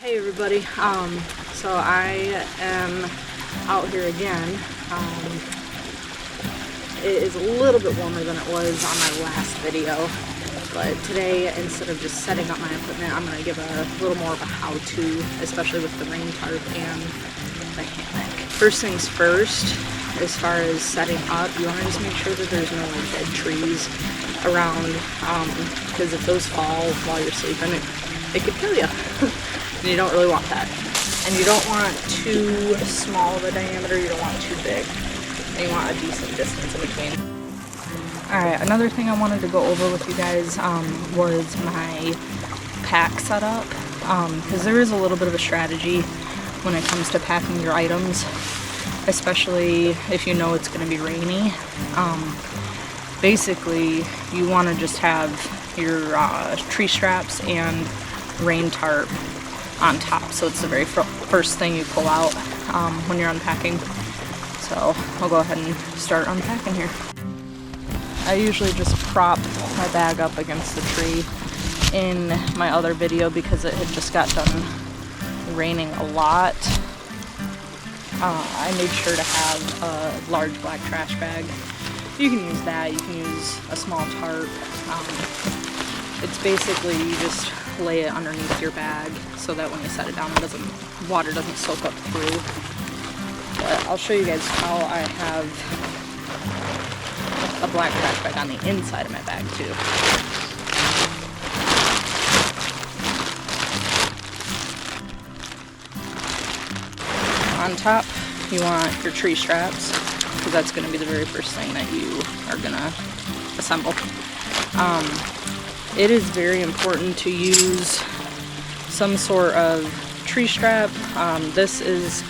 Hey everybody, so I am out here again. It is a little bit warmer than it was on my last video, but today instead of just setting up my equipment, I'm going to give a little more of a how-to, especially with the rain tarp and the hammock. First things first, as far as setting up, you want to just make sure that there's no dead trees around, because if those fall while you're sleeping, it could kill you. And you don't really want that. And you don't want too small of a diameter, you don't want too big. And you want a decent distance in between. Alright, another thing I wanted to go over with you guys was my pack setup. Because there is a little bit of a strategy when it comes to packing your items, especially if you know it's going to be rainy. Basically, you want to just have your tree straps and rain tarp on top, so it's the very first thing you pull out when you're unpacking. So I'll go ahead and start unpacking here. I usually just prop my bag up against the tree in my other video because it had just got done raining a lot. I made sure to have a large black trash bag. You can use that, you can use a small tarp. It's basically you just lay it underneath your bag so that when you set it down, water doesn't soak up through. But I'll show you guys how I have a black trash bag on the inside of my bag too. On top, you want your tree straps, because that's going to be the very first thing that you are going to assemble. It is very important to use some sort of tree strap. This is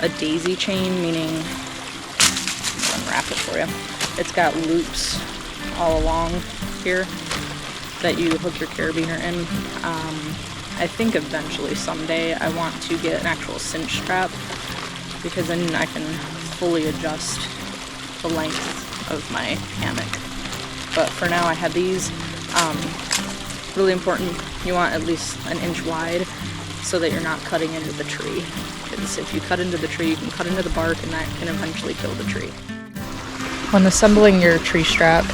a daisy chain, meaning, I'll unwrap it for you. It's got loops all along here that you hook your carabiner in. I think eventually someday I want to get an actual cinch strap, because then I can fully adjust the length of my hammock. But for now I have these. Really important, you want at least an inch wide so that you're not cutting into the tree. Because if you cut into the tree, you can cut into the bark and that can eventually kill the tree. When assembling your tree strap,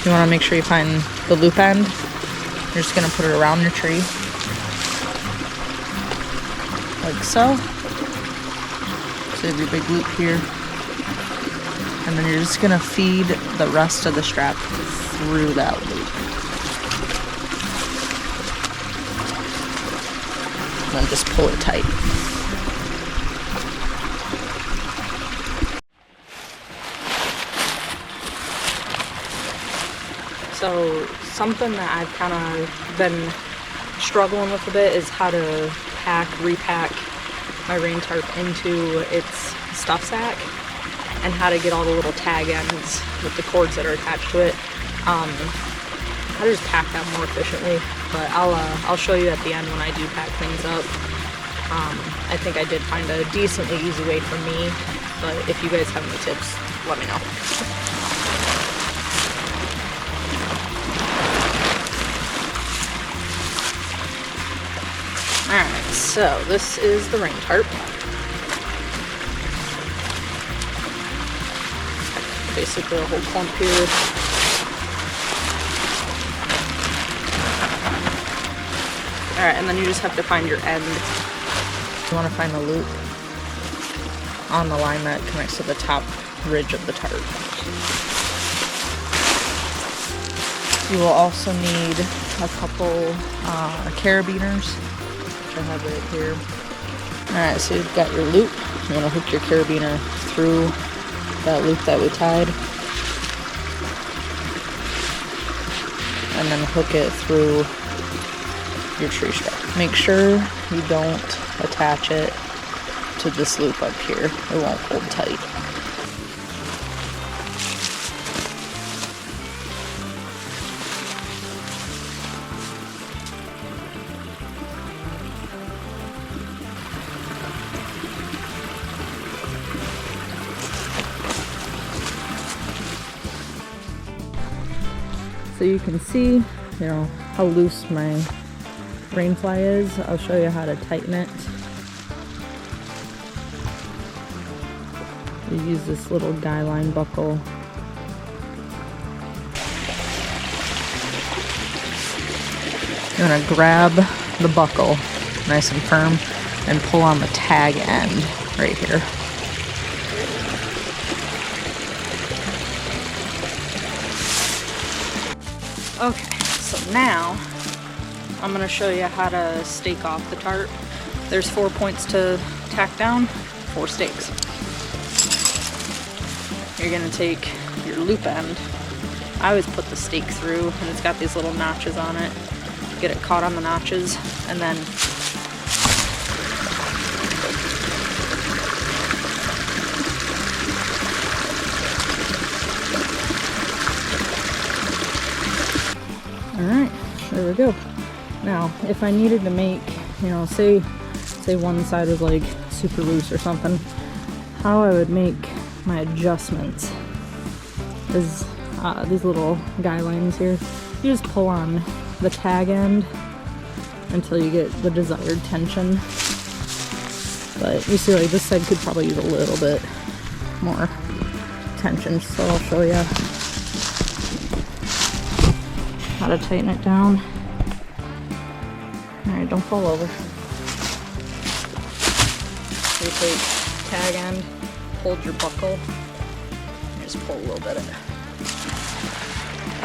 you want to make sure you find the loop end. You're just going to put it around your tree. Like so. So you have your big loop here. And then you're just going to feed the rest of the strap through that loop. And then just pull it tight. So something that I've kind of been struggling with a bit is how to repack my rain tarp into its stuff sack, and how to get all the little tag ends with the cords that are attached to it. How to just pack that more efficiently, but I'll show you at the end when I do pack things up. I think I did find a decently easy way for me, but if you guys have any tips, let me know. Alright, so this is the rain tarp. Basically a whole clump here. Alright, and then you just have to find your end. You want to find the loop on the line that connects to the top ridge of the tarp. You will also need a couple carabiners, which I have right here. Alright, so you've got your loop. You want to hook your carabiner through that loop that we tied. And then hook it through your tree strap. Make sure you don't attach it to this loop up here. It won't hold tight. So you can see, how loose my Rainfly is. I'll show you how to tighten it. You use this little guy line buckle. You're gonna grab the buckle nice and firm and pull on the tag end right here. Okay, so now I'm gonna show you how to stake off the tarp. There's 4 points to tack down, 4 stakes. You're gonna take your loop end. I always put the stake through, and it's got these little notches on it. Get it caught on the notches, and then alright, there we go. Now, if I needed to make, you know, say one side was like super loose or something, how I would make my adjustments is these little guy lines here. You just pull on the tag end until you get the desired tension. But you see, like, this side could probably use a little bit more tension, so I'll show you how to tighten it down. Alright, don't fall over. You take tag end, hold your buckle, and just pull a little bit of it.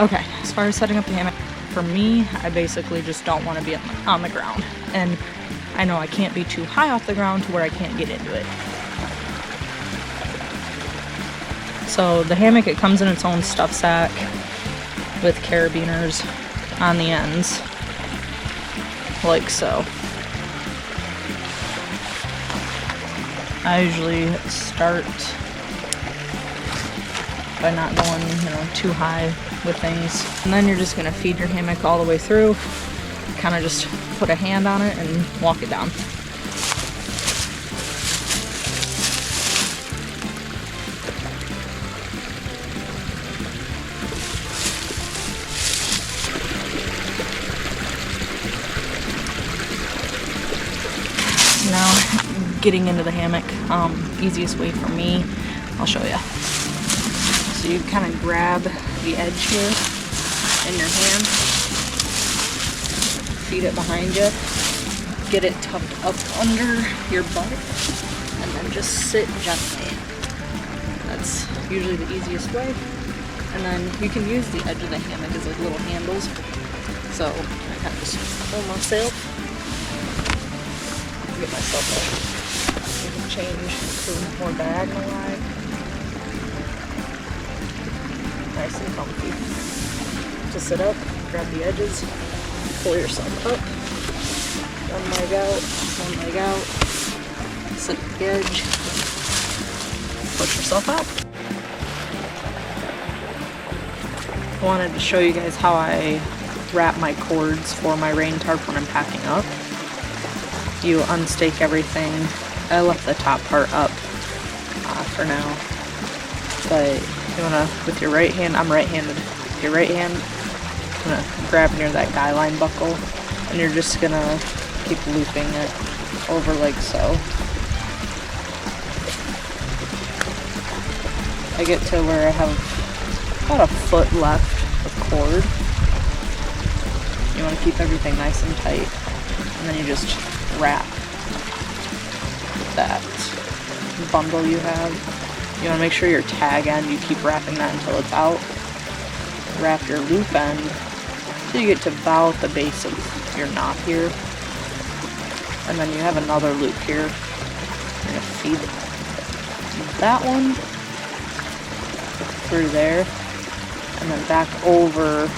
Okay, as far as setting up the hammock, for me, I basically just don't want to be on the ground. And I know I can't be too high off the ground to where I can't get into it. So the hammock, it comes in its own stuff sack with carabiners on the ends, like so. I usually start by not going, you know, too high with things. And then you're just gonna feed your hammock all the way through. Kind of just put a hand on it and walk it down. Now, getting into the hammock, easiest way for me, I'll show you. So you kind of grab the edge here in your hand, feed it behind you, get it tucked up under your butt, and then just sit gently. That's usually the easiest way. And then you can use the edge of the hammock as like little handles. So I kind of just pull myself, get myself a change to more diagonal line. Nice and comfy. To sit up, grab the edges, pull yourself up, one leg out, sit at the edge, push yourself out. I wanted to show you guys how I wrap my cords for my rain tarp when I'm packing up. You unstake everything. I left the top part up for now, but you wanna, with your right hand, I'm right-handed, with your right hand, you're gonna grab near that guy line buckle, and you're just gonna keep looping it over like so. I get to where I have about a foot left of cord. You wanna keep everything nice and tight, and then you just wrap that bundle you have. You want to make sure your tag end, you keep wrapping that until it's out. Wrap your loop end until you get to about the base of your knot here. And then you have another loop here. You're going to feed that one through there, and then back over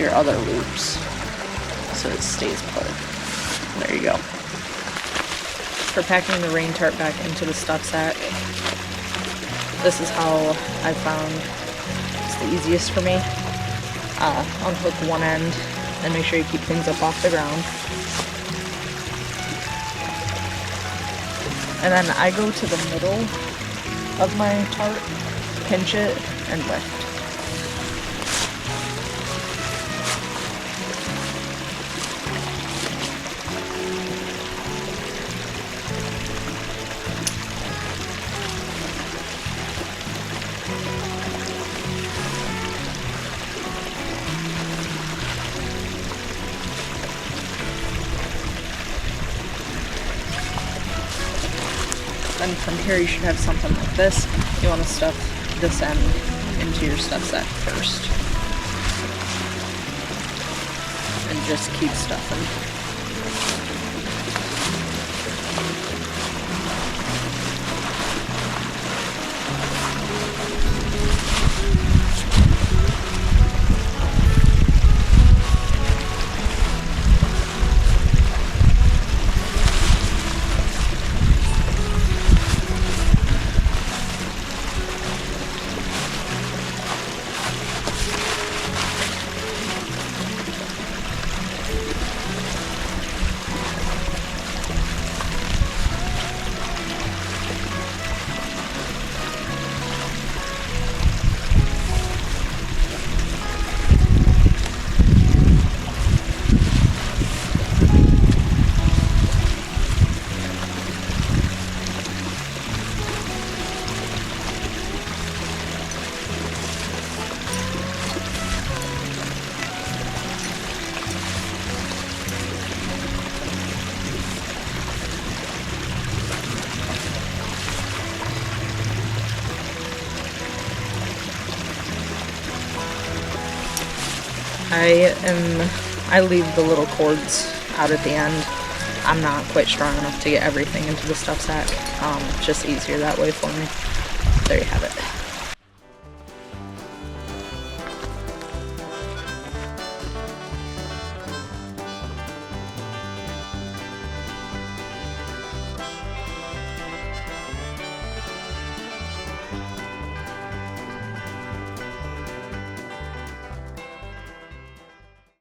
your other loops so it stays put. There you go. For packing the rain tarp back into the stuff sack, this is how I found it's the easiest for me. Unhook one end and make sure you keep things up off the ground. And then I go to the middle of my tarp, pinch it, and lift. Then from here you should have something like this. You want to stuff this end into your stuff sack first. And just keep stuffing. I leave the little cords out at the end. I'm not quite strong enough to get everything into the stuff sack. It's just easier that way for me. There you have it.